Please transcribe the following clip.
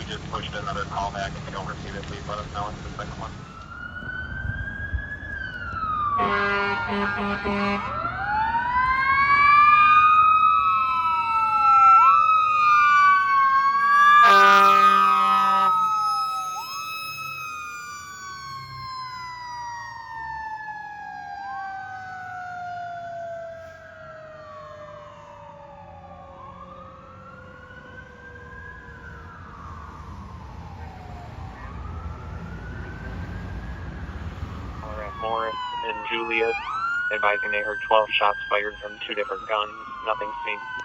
we just pushed another call back. If you don't receive it, please let us know. It's the second one. Morris and Julius, advising they heard 12 shots fired from 2 different guns. Nothing seen.